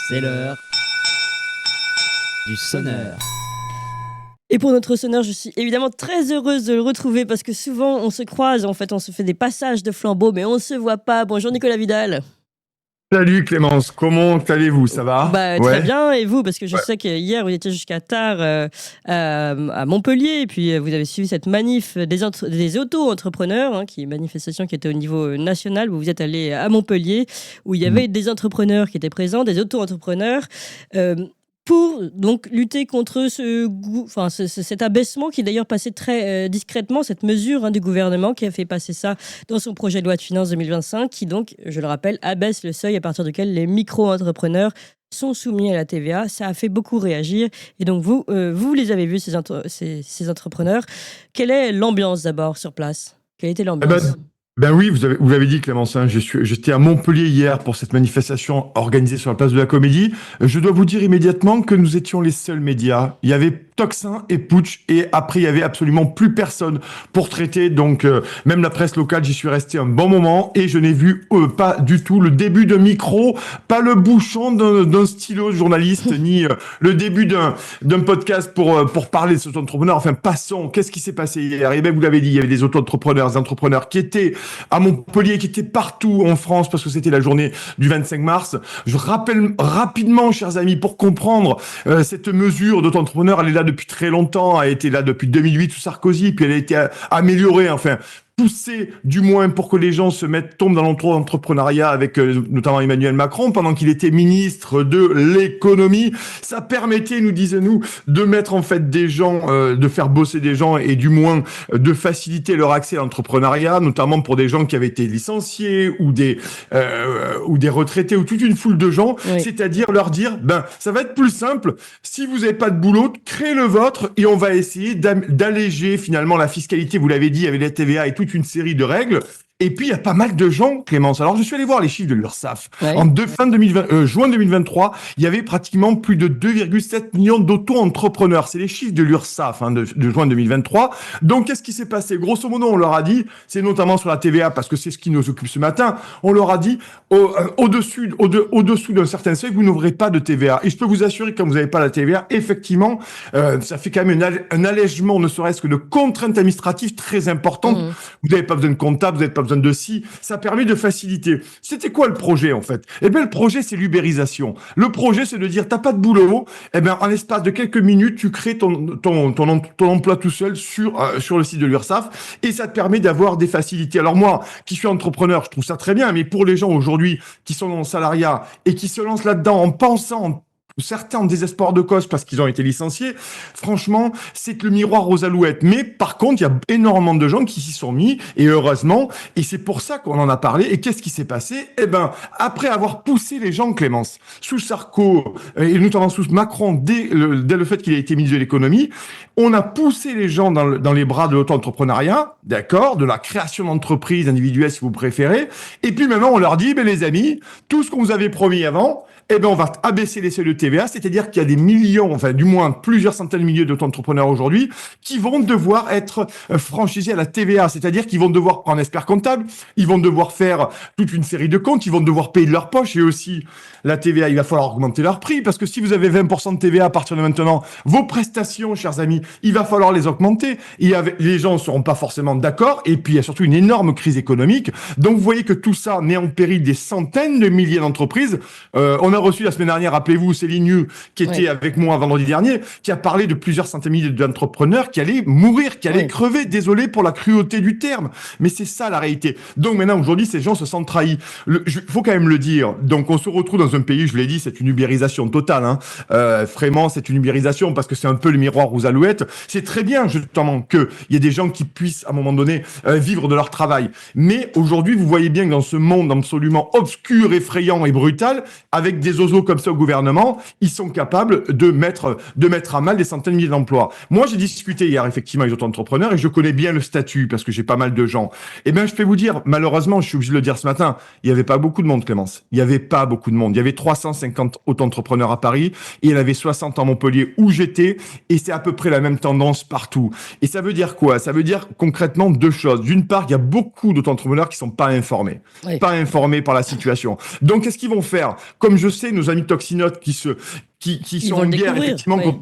C'est l'heure du sonneur. Et pour notre sonneur, je suis évidemment très heureuse de le retrouver parce que souvent on se croise, en fait on se fait des passages de flambeau mais on se voit pas. Bonjour Nicolas Vidal. Salut Clémence, comment allez-vous? Ça va? Très Ouais. bien, et vous? Parce que je Ouais. sais qu'hier vous étiez jusqu'à tard à Montpellier et puis vous avez suivi cette manif des auto-entrepreneurs, qui est une manifestation qui était au niveau national. Vous êtes allé à Montpellier où il y avait des entrepreneurs qui étaient présents, des auto-entrepreneurs. Pour donc lutter contre cet abaissement qui est d'ailleurs passé très discrètement, cette mesure du gouvernement qui a fait passer ça dans son projet de loi de finances 2025, qui donc, je le rappelle, abaisse le seuil à partir duquel les micro-entrepreneurs sont soumis à la TVA. Ça a fait beaucoup réagir. Et donc vous les avez vus, ces entrepreneurs. Quelle est l'ambiance d'abord sur place? Quelle était Eh ben, l'ambiance? oui, vous l'avez dit Clémence, hein, j'étais à Montpellier hier pour cette manifestation organisée sur la place de la Comédie. Je dois vous dire immédiatement que nous étions les seuls médias. Il y avait Toxin et Putsch et après il y avait absolument plus personne pour traiter. Donc même la presse locale, j'y suis resté un bon moment et je n'ai vu pas du tout le début d'un micro, pas le bouchon d'un stylo de journaliste, ni le début d'un podcast pour parler de cet entrepreneur. Enfin, passons. Qu'est-ce qui s'est passé hier? Et bien, vous l'avez dit, il y avait des auto-entrepreneurs, des entrepreneurs qui étaient à Montpellier, qui étaient partout en France parce que c'était la journée du 25 mars. Je rappelle rapidement, chers amis, pour comprendre cette mesure d'auto-entrepreneur, elle est là depuis très longtemps, elle a été là depuis 2008 sous Sarkozy, puis elle a été améliorée, enfin poussée du moins pour que les gens tombent dans l'entrepreneuriat avec notamment Emmanuel Macron pendant qu'il était ministre de l'économie. Ça permettait, nous disons-nous, de mettre en fait des gens, de faire bosser des gens et du moins de faciliter leur accès à l'entrepreneuriat, notamment pour des gens qui avaient été licenciés ou des retraités ou toute une foule de gens. Oui. C'est-à-dire leur dire, ça va être plus simple. Si vous n'avez pas de boulot, créez le vôtre et on va essayer d'alléger finalement la fiscalité. Vous l'avez dit, avec la TVA et toute une série de règles. Et puis, il y a pas mal de gens, Clémence. Alors, je suis allé voir les chiffres de l'URSSAF. Ouais. Juin 2023, il y avait pratiquement plus de 2,7 millions d'auto-entrepreneurs. C'est les chiffres de l'URSSAF de juin 2023. Donc, qu'est-ce qui s'est passé? Grosso modo, on leur a dit, c'est notamment sur la TVA, parce que c'est ce qui nous occupe ce matin, on leur a dit, au-dessous d'un certain seuil, vous n'aurez pas de TVA. Et je peux vous assurer que quand vous n'avez pas la TVA, effectivement, ça fait quand même un allègement, ne serait-ce que de contraintes administratives très importantes. Mmh. Vous n'avez pas besoin de comptable, vous n'avez pas besoin de ci. Ça permet de faciliter. C'était quoi le projet, en fait? Eh bien, le projet, c'est l'ubérisation. Le projet, c'est de dire, t'as pas de boulot. Eh bien, en l'espace de quelques minutes, tu crées ton emploi tout seul sur le site de l'URSSAF et ça te permet d'avoir des facilités. Alors moi, qui suis entrepreneur, je trouve ça très bien, mais pour les gens aujourd'hui qui sont dans le salariat et qui se lancent là-dedans en pensant certains en désespoir de cause parce qu'ils ont été licenciés, franchement, c'est le miroir aux alouettes. Mais par contre, il y a énormément de gens qui s'y sont mis, et heureusement, et c'est pour ça qu'on en a parlé. Et qu'est-ce qui s'est passé? Eh ben, après avoir poussé les gens, Clémence, sous Sarko, et notamment sous Macron, dès le fait qu'il a été ministre de l'économie, on a poussé les gens dans les bras de l'auto-entrepreneuriat, d'accord, de la création d'entreprises individuelles, si vous préférez. Et puis maintenant, on leur dit, les amis, tout ce qu'on vous avait promis avant, eh ben, on va abaisser les seuils de TVA, c'est-à-dire qu'il y a des millions, enfin, du moins plusieurs centaines de milliers d'auto-entrepreneurs aujourd'hui qui vont devoir être franchisés à la TVA, c'est-à-dire qu'ils vont devoir prendre un expert comptable, ils vont devoir faire toute une série de comptes, ils vont devoir payer de leur poche et aussi la TVA, il va falloir augmenter leur prix parce que si vous avez 20% de TVA à partir de maintenant, vos prestations, chers amis, il va falloir les augmenter et les gens ne seront pas forcément d'accord et puis il y a surtout une énorme crise économique. Donc, vous voyez que tout ça met en péril des centaines de milliers d'entreprises. On a reçu la semaine dernière, rappelez-vous, Céline Yu, qui était avec moi vendredi dernier, qui a parlé de plusieurs centaines de milliers d'entrepreneurs qui allaient mourir, qui allaient crever. Désolé pour la cruauté du terme, mais c'est ça la réalité. Donc maintenant, aujourd'hui, ces gens se sentent trahis. Faut quand même le dire. Donc on se retrouve dans un pays, je l'ai dit, c'est une ubérisation totale. Vraiment, c'est une ubérisation parce que c'est un peu le miroir aux alouettes. C'est très bien, justement, qu'il y ait des gens qui puissent, à un moment donné, vivre de leur travail. Mais aujourd'hui, vous voyez bien que dans ce monde absolument obscur, effrayant et brutal, avec des oiseaux comme ça au gouvernement, ils sont capables de mettre à mal des centaines de milliers d'emplois. Moi, j'ai discuté hier effectivement avec les auto-entrepreneurs et je connais bien le statut parce que j'ai pas mal de gens. Eh bien, je peux vous dire, malheureusement, je suis obligé de le dire ce matin, il n'y avait pas beaucoup de monde, Clémence. Il n'y avait pas beaucoup de monde. Il y avait 350 auto-entrepreneurs à Paris et il y en avait 60 à Montpellier où j'étais et c'est à peu près la même tendance partout. Et ça veut dire quoi? Ça veut dire concrètement deux choses. D'une part, il y a beaucoup d'auto-entrepreneurs qui sont pas informés. Oui. Pas informés par la situation. Donc, qu'est-ce qu'ils vont faire? Comme je sais, nos amis toxinotes qui Ils sont vont en le guerre, découvrir, effectivement, oui.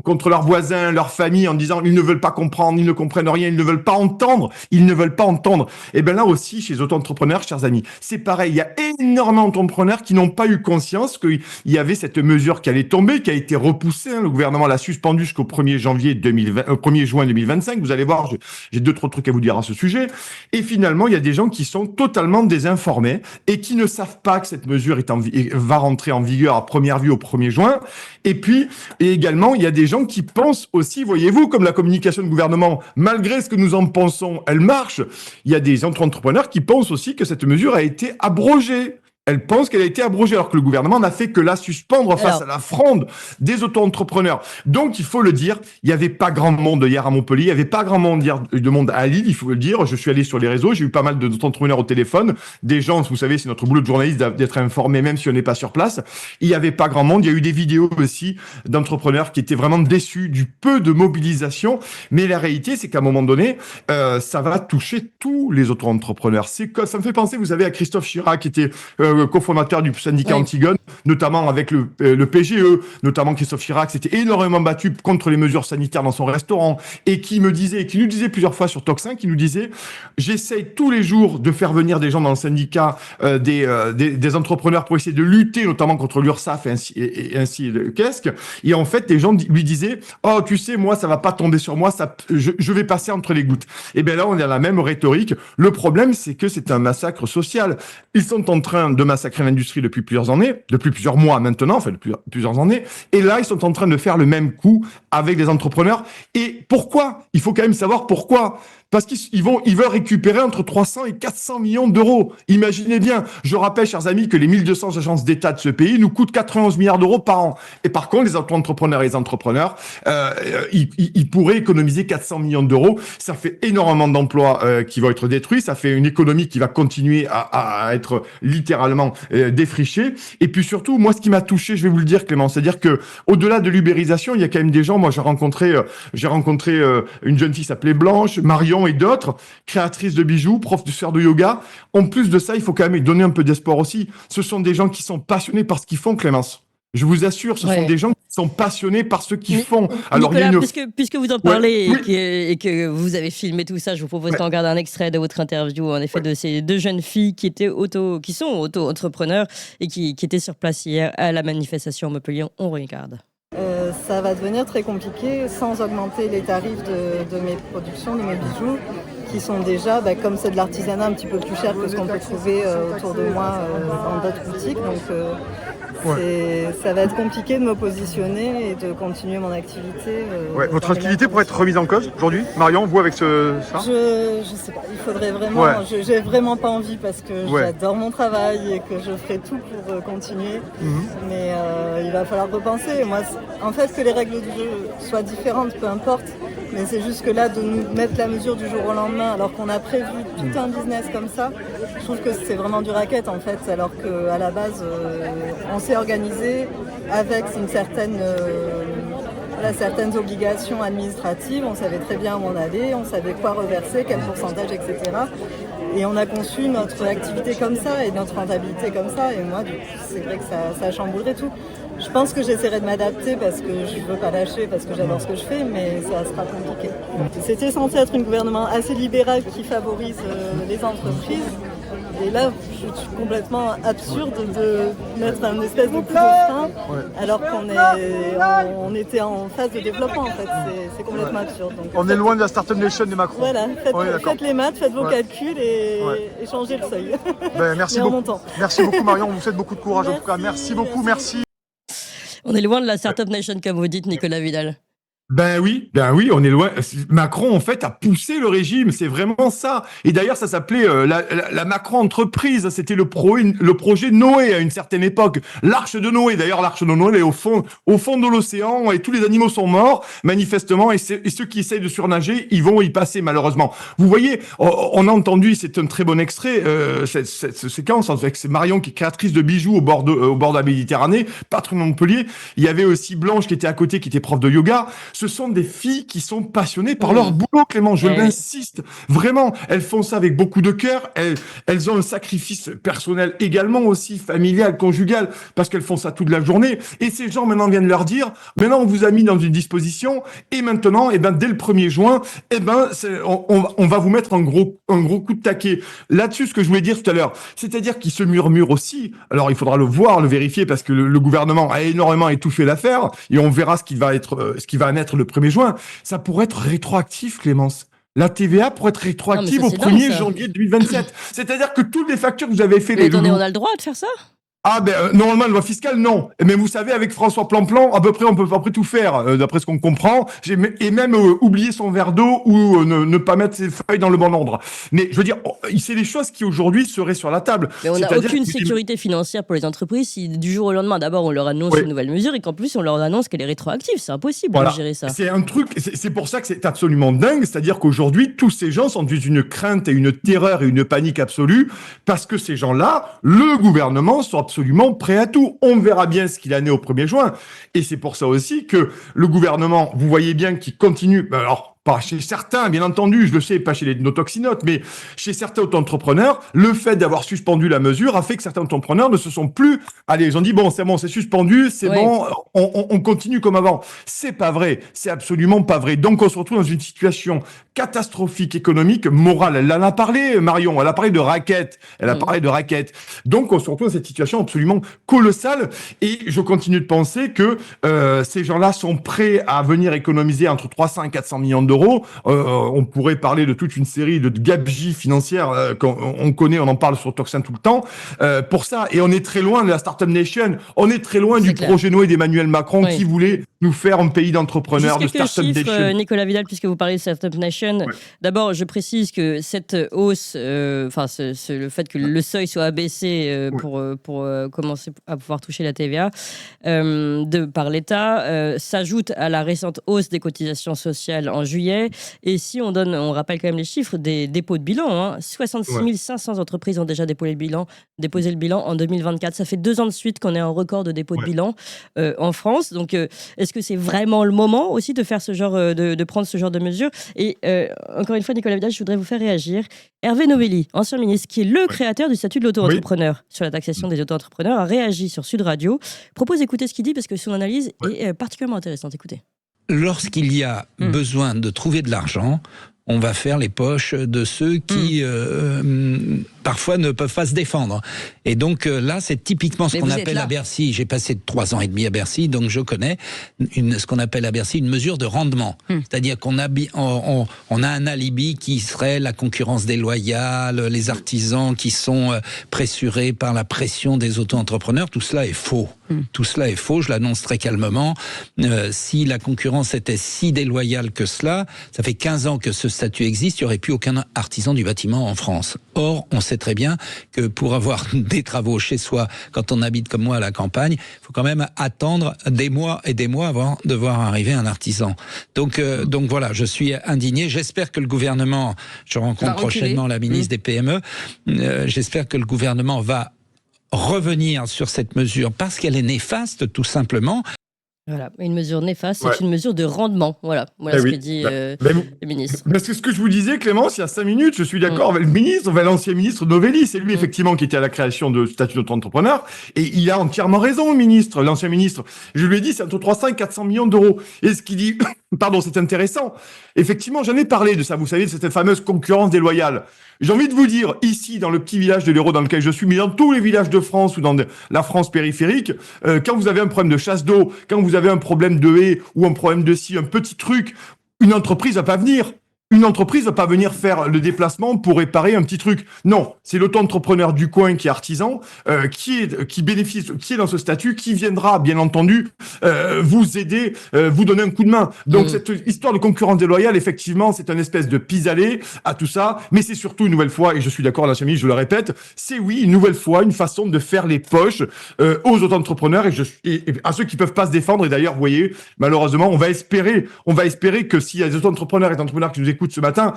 contre leurs voisins, leur famille, en disant ils ne veulent pas comprendre, ils ne comprennent rien, ils ne veulent pas entendre, ils ne veulent pas entendre. Et bien là aussi, chez les auto-entrepreneurs, chers amis, c'est pareil. Il y a énormément d'entrepreneurs qui n'ont pas eu conscience qu'il y avait cette mesure qui allait tomber, qui a été repoussée. Le gouvernement l'a suspendue jusqu'au 1er janvier 2020, 1er juin 2025. Vous allez voir, j'ai 2-3 trucs à vous dire à ce sujet. Et finalement, il y a des gens qui sont totalement désinformés et qui ne savent pas que cette mesure va rentrer en vigueur à première vue au 1er juin. Et puis, également, il y a des gens qui pensent aussi, voyez-vous, comme la communication du gouvernement, malgré ce que nous en pensons, elle marche. Il y a des entrepreneurs qui pensent aussi que cette mesure a été abrogée. Elle pense qu'elle a été abrogée, alors que le gouvernement n'a fait que la suspendre face à la fronde des auto-entrepreneurs. Donc, il faut le dire, il n'y avait pas grand monde hier à Montpellier, il n'y avait pas grand monde hier de monde à Lille, il faut le dire. Je suis allé sur les réseaux, j'ai eu pas mal d'auto-entrepreneurs au téléphone, des gens, vous savez, c'est notre boulot de journaliste d'être informé, même si on n'est pas sur place. Il n'y avait pas grand monde, il y a eu des vidéos aussi d'entrepreneurs qui étaient vraiment déçus du peu de mobilisation. Mais la réalité, c'est qu'à un moment donné, ça va toucher tous les auto-entrepreneurs. Ça me fait penser, vous savez, à Christophe Chirac, qui était cofondateur du syndicat Antigone, notamment avec le PGE, notamment Christophe Chirac s'était énormément battu contre les mesures sanitaires dans son restaurant et qui nous disait plusieurs fois sur Toxin, qui nous disait j'essaye tous les jours de faire venir des gens dans le syndicat, des entrepreneurs pour essayer de lutter notamment contre l'URSSAF et ainsi le Kesc. Et en fait, les gens lui disaient oh tu sais moi ça va pas tomber sur moi, je vais passer entre les gouttes. Et bien là on est à la même rhétorique. Le problème c'est que c'est un massacre social. Ils sont en train de massacrer l'industrie depuis plusieurs années, depuis plusieurs mois maintenant, enfin depuis plusieurs années. Et là, ils sont en train de faire le même coup avec des entrepreneurs. Et pourquoi? Il faut quand même savoir pourquoi. Parce ils veulent récupérer entre 300 et 400 millions d'euros. Imaginez bien. Je rappelle, chers amis, que les 1200 agences d'État de ce pays nous coûtent 91 milliards d'euros par an. Et par contre, les auto-entrepreneurs et les entrepreneurs, ils pourraient économiser 400 millions d'euros. Ça fait énormément d'emplois qui vont être détruits. Ça fait une économie qui va continuer à être littéralement défrichée. Et puis surtout, moi, ce qui m'a touché, je vais vous le dire, Clément, c'est-à-dire que au-delà de l'ubérisation, il y a quand même des gens. Moi, j'ai rencontré une jeune fille qui s'appelait Blanche, Marion et d'autres, créatrices de bijoux, profs de sphère de yoga. En plus de ça, il faut quand même donner un peu d'espoir aussi. Ce sont des gens qui sont passionnés par ce qu'ils font, Clémence. Je vous assure, ce sont des gens qui sont passionnés par ce qu'ils font. Alors, Nicolas, il y a puisque vous en parlez et que vous avez filmé tout ça, je vous propose d'en regarder un extrait de votre interview, en effet, de ces deux jeunes filles qui sont auto-entrepreneurs et qui étaient sur place hier à la manifestation à Montpellier. On regarde. Ça va devenir très compliqué sans augmenter les tarifs de mes productions, de mes bijoux, qui sont déjà, comme c'est de l'artisanat, un petit peu plus cher que ce qu'on peut trouver autour de moi dans d'autres boutiques. Donc ça va être compliqué de me positionner et de continuer mon activité. Votre activité pourrait être remise en cause aujourd'hui, Marion, vous avec ça? Je sais pas, il faudrait vraiment, j'ai vraiment pas envie parce que j'adore mon travail et que je ferai tout pour continuer, mais il va falloir repenser. Moi, en fait, que les règles du jeu soient différentes, peu importe, mais c'est juste que là, de nous mettre la mesure du jour au lendemain alors qu'on a prévu tout un business comme ça, je trouve que c'est vraiment du racket en fait, alors qu'à la base, on s'est organisé avec certaines obligations administratives, on savait très bien où on allait, on savait quoi reverser, quel pourcentage, etc. Et on a conçu notre activité comme ça et notre rentabilité comme ça. Et moi, du coup, c'est vrai que ça chamboulerait tout. Je pense que j'essaierai de m'adapter parce que je ne veux pas lâcher, parce que j'adore ce que je fais, mais ça sera compliqué. C'était censé être un gouvernement assez libéral qui favorise les entreprises. Et là, je suis complètement absurde de mettre un espèce de coup de frein alors qu'on était en phase de développement en fait. C'est complètement absurde. Donc, on est loin de la Startup Nation des Macron. Voilà, faites les maths, faites vos calculs et changez le seuil. Merci beaucoup. Merci beaucoup Marion, on vous souhaite beaucoup de courage en tout cas. Merci beaucoup, merci. On est loin de la Startup Nation comme vous dites, Nicolas Vidal. Ben oui, on est loin. Macron, en fait, a poussé le régime, c'est vraiment ça. Et d'ailleurs, ça s'appelait la Macron entreprise. C'était le projet Noé à une certaine époque. L'arche de Noé. D'ailleurs, l'arche de Noé elle est au fond de l'océan et tous les animaux sont morts, manifestement. Et ceux qui essayent de surnager, ils vont y passer, malheureusement. Vous voyez, on a entendu, c'est un très bon extrait, cette séquence avec c'est Marion qui est créatrice de bijoux au bord de la Méditerranée, patron de Montpellier. Il y avait aussi Blanche qui était à côté, qui était prof de yoga. Ce sont des filles qui sont passionnées par leur boulot, Clément. Je l'insiste. Vraiment. Elles font ça avec beaucoup de cœur. Elles ont un sacrifice personnel également aussi, familial, conjugal, parce qu'elles font ça toute la journée. Et ces gens, maintenant, viennent leur dire, maintenant, on vous a mis dans une disposition, et maintenant, dès le 1er juin, on va vous mettre un gros coup de taquet. Là-dessus, ce que je voulais dire tout à l'heure, c'est-à-dire qu'ils se murmurent aussi. Alors, il faudra le voir, le vérifier, parce que le gouvernement a énormément étouffé l'affaire, et on verra ce qui va naître le 1er juin. Ça pourrait être rétroactif, Clémence. La TVA pourrait être rétroactive au 1er janvier 2027. C'est-à-dire que toutes les factures que vous avez fait... Mais attendez, on a le droit de faire ça ? Ah normalement, la loi fiscale, non. Mais vous savez, avec François Plan, à peu près, on peut à peu près tout faire, d'après ce qu'on comprend. Et même oublier son verre d'eau ou ne pas mettre ses feuilles dans le bon ordre. Mais je veux dire, c'est des choses qui aujourd'hui seraient sur la table. Mais on n'a aucune sécurité financière pour les entreprises si du jour au lendemain, d'abord, on leur annonce une nouvelle mesure et qu'en plus, on leur annonce qu'elle est rétroactive. C'est impossible de gérer ça. C'est un truc, c'est pour ça que c'est absolument dingue. C'est-à-dire qu'aujourd'hui, tous ces gens sont dans une crainte et une terreur et une panique absolue parce que ces gens-là, le gouvernement, sont absolument prêt à tout. On verra bien ce qu'il en est au 1er juin. Et c'est pour ça aussi que le gouvernement, vous voyez bien qu'il continue. Alors, pas chez certains, bien entendu, je le sais, pas chez les notoxinotes, mais chez certains auto-entrepreneurs, le fait d'avoir suspendu la mesure a fait que certains auto-entrepreneurs ne se sont plus... Allez, ils ont dit, bon, c'est suspendu, c'est bon, on continue comme avant. C'est pas vrai, c'est absolument pas vrai. Donc, on se retrouve dans une situation catastrophique économique, morale. Elle en a parlé, Marion, elle a parlé de raquettes. Donc, on se retrouve dans cette situation absolument colossale. Et je continue de penser que ces gens-là sont prêts à venir économiser entre 300 et 400 millions d'euros. On pourrait parler de toute une série de gabegies financières qu'on connaît, on en parle sur Toxin tout le temps. Pour ça, et on est très loin de la Startup Nation, on est très loin projet Noé d'Emmanuel Macron qui voulait nous faire un pays d'entrepreneurs, de Startup Nation. Nicolas Vidal, puisque vous parlez de Startup Nation, d'abord, je précise que cette hausse, le fait que le seuil soit abaissé pour commencer à pouvoir toucher la TVA par l'État, s'ajoute à la récente hausse des cotisations sociales en juillet. Et si on rappelle quand même les chiffres des dépôts de bilan, 66 500 entreprises ont déjà déposé le bilan en 2024. Ça fait 2 ans de suite qu'on est en record de dépôt de bilan en France. Donc, est-ce que c'est vraiment le moment aussi de faire de prendre ce genre de mesures ? Et encore une fois, Nicolas Vidal, je voudrais vous faire réagir. Hervé Novelli, ancien ministre, qui est le créateur du statut de l'auto-entrepreneur sur la taxation des auto-entrepreneurs, a réagi sur Sud Radio. Propose d'écouter ce qu'il dit parce que son analyse est particulièrement intéressante. Écoutez. Lorsqu'il y a besoin de trouver de l'argent, on va faire les poches de ceux qui parfois ne peuvent pas se défendre. Et donc là, c'est typiquement ce qu'on appelle à Bercy. J'ai passé 3 ans et demi à Bercy, donc je connais ce qu'on appelle à Bercy une mesure de rendement. C'est-à-dire qu'on a un alibi qui serait la concurrence déloyale, les artisans qui sont pressurés par la pression des auto-entrepreneurs. Tout cela est faux. Tout cela est faux, je l'annonce très calmement. Si la concurrence était si déloyale que cela, ça fait 15 ans que ce statut existe, il n'y aurait plus aucun artisan du bâtiment en France. Or, on sait très bien que pour avoir des travaux chez soi, quand on habite comme moi à la campagne, il faut quand même attendre des mois et des mois avant de voir arriver un artisan. Donc voilà, je suis indigné. J'espère que le gouvernement, je rencontre prochainement la ministre des PME, j'espère que le gouvernement va revenir sur cette mesure parce qu'elle est néfaste, tout simplement. Voilà, une mesure néfaste, c'est une mesure de rendement. Voilà ce que dit le ministre. Parce que ce que je vous disais, Clémence, il y a 5 minutes, je suis d'accord avec le ministre, l'ancien ministre Novelli, c'est lui effectivement qui était à la création de statut d'auto-entrepreneur, et il a entièrement raison, le ministre, l'ancien ministre. Je lui ai dit, c'est entre 300 et 400 millions d'euros. Et ce qu'il dit, pardon, c'est intéressant. Effectivement, j'en ai parlé de ça, vous savez, de cette fameuse concurrence déloyale. J'ai envie de vous dire, ici, dans le petit village de l'Hérault dans lequel je suis, mais dans tous les villages de France ou dans la France périphérique, quand vous avez un problème de chasse d'eau, quand vous avez un problème de haie ou un problème de scie, un petit truc, une entreprise va pas venir. Une entreprise va pas venir faire le déplacement pour réparer un petit truc. Non, c'est l'auto-entrepreneur du coin qui est artisan, qui est dans ce statut, qui viendra, bien entendu, vous aider, vous donner un coup de main. Donc, cette histoire de concurrence déloyale, effectivement, c'est une espèce de pis-aller à tout ça, mais c'est surtout, une nouvelle fois, et je suis d'accord, la chemise, je le répète, c'est oui, une nouvelle fois, une façon de faire les poches aux auto-entrepreneurs et à ceux qui peuvent pas se défendre. Et d'ailleurs, vous voyez, malheureusement, on va espérer que s'il y a des auto-entrepreneurs et des entrepreneurs qui nous écoutent ce matin,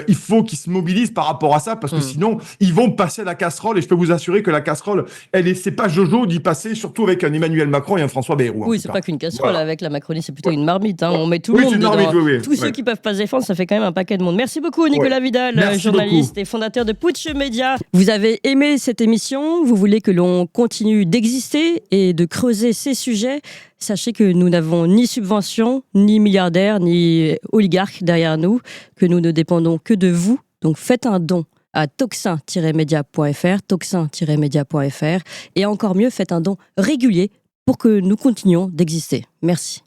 il faut qu'ils se mobilisent par rapport à ça, parce que sinon, ils vont passer à la casserole, et je peux vous assurer que la casserole, c'est pas Jojo d'y passer, surtout avec un Emmanuel Macron et un François Bayrou. Oui, c'est pas qu'une casserole, avec la Macronie, c'est plutôt une marmite, hein. On met tout le monde c'est une dedans. marmite, oui. Tous ceux qui peuvent pas se défendre, ça fait quand même un paquet de monde. Merci beaucoup, Nicolas Vidal, Merci journaliste et fondateur de Putsch Média. Vous avez aimé cette émission, vous voulez que l'on continue d'exister et de creuser ces sujets. Sachez que nous n'avons ni subvention, ni milliardaires, ni oligarques derrière nous, que nous ne dépendons que de vous. Donc faites un don à toxin-media.fr, toxin-media.fr, et encore mieux, faites un don régulier pour que nous continuions d'exister. Merci.